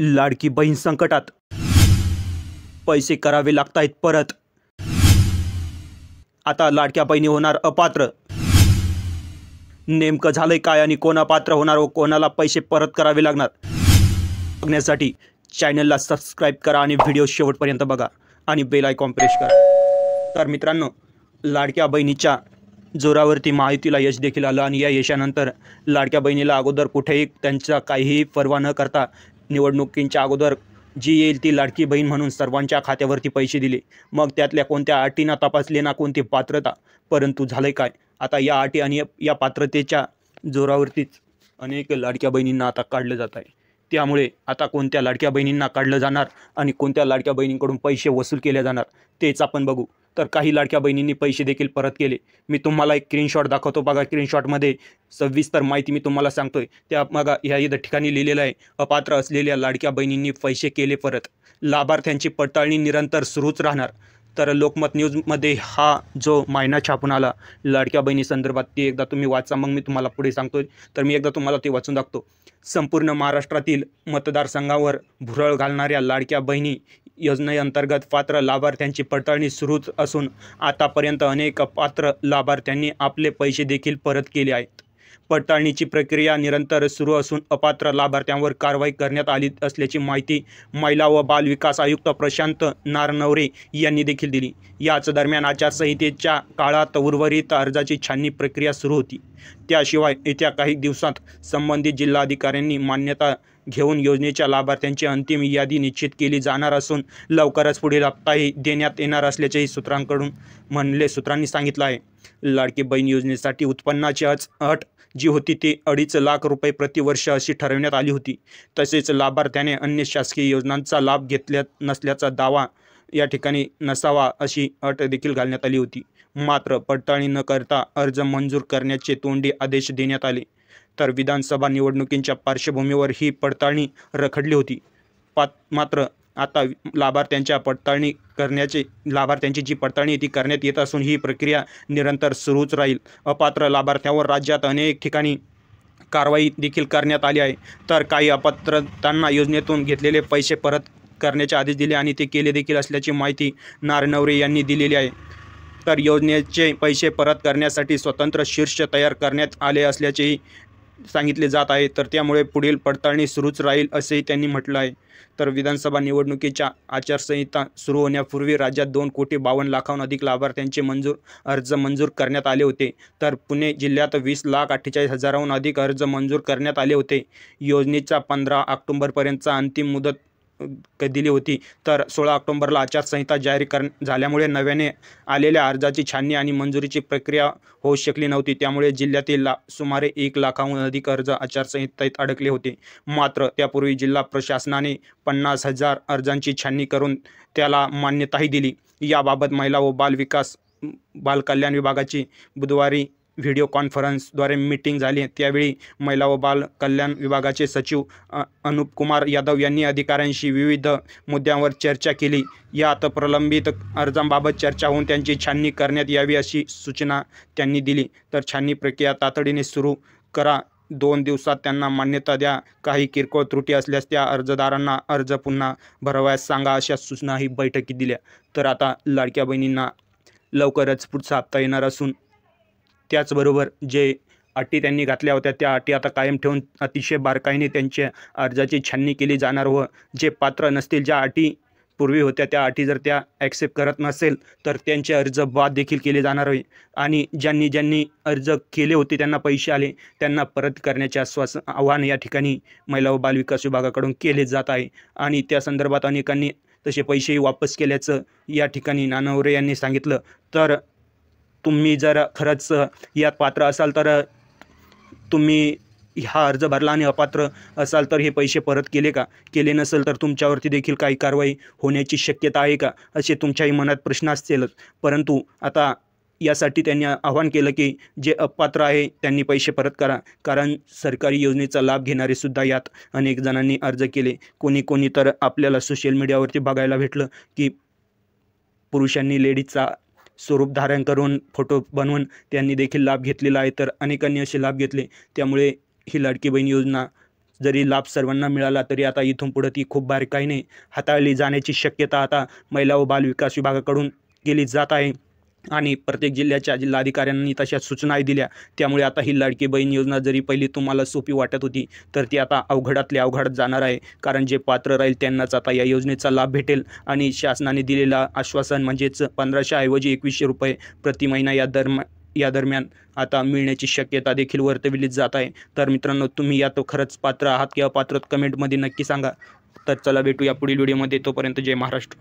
लाडकी बहीण संकटात, पैसे करावे लागतायत परत। आता लाडक्या बहिणी होणार अपात्र। नेमकं झालंय काय आणि कोण अपात्र होणार व कोणाला पैसे परत करावे लागणार बघण्यासाठी चॅनलला सबस्क्राइब करा आणि व्हिडिओ शेवटपर्यंत बघा आणि बेल आयकॉन प्रेस करा। तर मित्रांनो, लाडक्या बहिणीच्या जोरावरती महायुतीला यश देखील आलं आणि या यशानंतर लाडक्या बहिणीला अगोदर कुठेही त्यांचा काहीही पर्वा न करता निवडणुकींच्या अगोदर जी येईल ती लाडकी बहीण म्हणून सर्वांच्या खात्यावरती पैसे दिले। मग त्यातल्या कोणत्या अटींना तपासले ना कोणती पात्रता, परंतु झाले काय, आता या अटी आणि या पात्रतेच्या जोरावरतीच अनेक लाडक्या बहिणींना आता काढलं जात आहे। त्यामुळे आता कोणत्या लाडक्या बहिणींना काढलं जाणार आणि कोणत्या लाडक्या बहिणींकडून पैसे वसूल केले जाणार तेच आपण बघू। तर काही लाडक्या बहिणींनी पैसे देखील परत केले। मी तुम्हाला एक स्क्रीनशॉट दाखवतो बघा। स्क्रीनशॉटमध्ये सविस्तर माहिती मी तुम्हाला सांगतोय त्या बघा। ह्या ठिकाणी लिहिलेलं आहे, अपात्र असलेल्या लाडक्या बहिणींनी पैसे केले परत, लाभार्थ्यांची पडताळणी निरंतर सुरूच राहणार। तर लोकमत न्यूजमध्ये हा जो मायना छापून आला लाडक्या बहिणी संदर्भात ते एकदा तुम्ही वाचा, मग मी तुम्हाला पुढे सांगतोय। तर मी एकदा तुम्हाला ते वाचून दाखवतो। संपूर्ण महाराष्ट्रातील मतदारसंघावर भुरळ घालणाऱ्या लाडक्या बहिणी योजनेअंतर्गत पात्र लाभार्थ्यांची पडताळणी सुरूच असून आतापर्यंत अनेक अपात्र लाभार्थ्यांनी आपले पैसे देखील परत केले आहेत। पडताळणीची प्रक्रिया निरंतर सुरू असून अपात्र लाभार्थ्यांवर कारवाई करण्यात आली असल्याची माहिती महिला व बाल विकास आयुक्त प्रशांत नारनवरे यांनी देखील दिली। याच दरम्यान आचारसंहितेच्या काळात उर्वरित अर्जाची छाननी प्रक्रिया सुरू होती। त्याशिवाय येत्या काही दिवसात संबंधित जिल्हाधिकाऱ्यांनी मान्यता घेऊन योजनेच्या लाभार्थ्यांची अंतिम यादी निश्चित केली जाणार असून लवकरच पुढील हप्ताही देण्यात येणार असल्याचेही सूत्रांनी सांगितलं आहे। लाडकी बहीण योजनेसाठी उत्पन्नाची अट जी होती ती 2.5 लाख रुपये प्रतिवर्ष अशी ठरवण्यात आली होती। तसेच लाभार्थ्याने अन्य शासकीय योजनांचा लाभ घेतला नसल्याचा दावा या ठिकाणी नसावा अशी अट देखील घालण्यात आली होती। मात्र पडताळणी न करता अर्ज मंजूर करण्याचे तोंडी आदेश देण्यात आले। तर विधानसभा निवडणुकींच्या पार्श्वभूमीवर ही पडताळणी रखडली होती। मात्र आता लाभार्थ्यांची जी पडताळणी ती करण्यात येत असून ही प्रक्रिया निरंतर सुरूच राहील। अपात्र लाभार्थ्यांवर राज्यात अनेक ठिकाणी कारवाई देखील करण्यात आली आहे। तर काही अपात्रतांना योजनेतून घेतलेले पैसे परत करण्याचे आदेश दिले आणि ते केले देखील असल्याची माहिती नारनवरे यांनी दिलेली आहे। तर योजनेचे पैसे परत करण्यासाठी स्वतंत्र शीर्ष तयार करण्यात आले असल्याचेही सांगितले जात आहे। तर त्यामुळे पुढील पडताळणी सुरूच राहील असेही त्यांनी म्हटलं आहे। तर विधानसभा निवडणुकीच्या आचारसंहिता सुरू होण्यापूर्वी राज्यात 2,52 लाखांहून अधिक लाभार्थ्यांचे अर्ज मंजूर करण्यात आले होते। तर पुणे जिल्ह्यात 20,48,000हून अधिक अर्ज मंजूर करण्यात आले होते। योजनेचा 15 ऑक्टोबरपर्यंतचा अंतिम मुदत दिली होती। तर 16 ऑक्टोबरला आचारसंहिता जारी झाल्यामुळे नव्याने आलेल्या अर्जाची छाननी आणि मंजुरीची प्रक्रिया होऊ शकली नव्हती। त्यामुळे जिल्ह्यातील सुमारे 1 लाखाहून अधिक अर्ज आचारसंहितेत अडकले होते। मात्र त्यापूर्वी जिल्हा प्रशासनाने 50,000 अर्जांची छाननी करून त्याला मान्यताही दिली। याबाबत महिला व बाल कल्याण विभागाची बुधवारी व्हिडिओ कॉन्फरन्सद्वारे मीटिंग झाली। त्यावेळी महिला व बाल कल्याण विभागाचे सचिव अनुप कुमार यादव यांनी अधिकाऱ्यांशी विविध मुद्द्यांवर चर्चा केली। यात प्रलंबित अर्जांबाबत चर्चा होऊन त्यांची छाननी करण्यात यावी अशी सूचना त्यांनी दिली। तर छाननी प्रक्रिया तातडीने सुरू करा, 2 दिवसात त्यांना मान्यता द्या, काही किरकोळ त्रुटी असल्यास त्या अर्जदारांना अर्ज पुन्हा भरवायला सांगा अशा सूचनाही बैठकीत दिल्या। तर आता लाडक्या बहिणींना लवकरच पुढचा हप्ता येणार असून त्याचबरोबर जे अटी त्यांनी घातल्या होत्या त्या अटी आता कायम ठेवून अतिशय बारकाईने त्यांच्या अर्जाची छाननी केली जाणार व जे पात्र नसतील, ज्या अटी पूर्वी होत्या त्या अटी जर त्या ॲक्सेप्ट करत नसेल तर त्यांचे अर्ज बाद देखील केले जाणार आहे। आणि ज्यांनी अर्ज केले होते त्यांना पैसे आले त्यांना परत करण्याचे आवाहन या ठिकाणी महिला व बालविकास विभागाकडून केले जात आहे। आणि त्या संदर्भात अनेकांनी तसे पैसेही वापस केल्याचं या ठिकाणी नारनवरे यांनी सांगितलं। तर तुम्ही जर खरंच यात पात्र असाल तर तुम्ही हा अर्ज भरला आणि अपात्र असाल तर हे पैसे परत केले नसेल तर तुमच्यावरती देखील काही कारवाई होण्याची शक्यता आहे का, असे तुमच्याही मनात प्रश्न असतीलच। परंतु आता यासाठी त्यांनी आवाहन केलं की जे अपात्र आहे त्यांनी पैसे परत करा, कारण सरकारी योजनेचा लाभ घेणारे सुद्धा यात अनेक जणांनी अर्ज केले। कोणी तर आपल्याला सोशल मीडियावरती बघायला भेटलं की पुरुषांनी लेडीजचा स्वरूप धारण करून फोटो बनवून त्यांनी देखील लाभ घेतलेला आहे। तर अनेकांनी असे लाभ घेतले। त्यामुळे ही लाडकी बहीण योजना जरी लाभ सर्वांना मिळाला तरी आता इथून पुढे ती खूप बारकाईने हाताळली जाण्याची शक्यता आता महिला व बालविकास विभागाकडून केली जात आहे आणि प्रत्येक जिल्ह्याच्या जिल्हाधिकाऱ्यांनी तशा सूचनाही दिल्या। त्यामुळे आता ही लाडकी बहीण योजना जरी पहिली तुम्हाला सोपी वाटत होती तर ती आता अवघडातल्या अवघड जाणार आहे, कारण जे पात्र राहील त्यांनाच आता या योजनेचा लाभ भेटेल आणि शासनाने दिलेला आश्वासन म्हणजेच 1500 ऐवजी 2100 रुपये प्रति महिना या दरम्यान आता मिळण्याची शक्यता देखील वर्तविली जात आहे। तर मित्रांनो, तुम्ही यात खरंच पात्र आहात किंवा पात्र कमेंटमध्ये नक्की सांगा। तर चला भेटूया पुढील व्हिडिओमध्ये, तोपर्यंत जय महाराष्ट्र।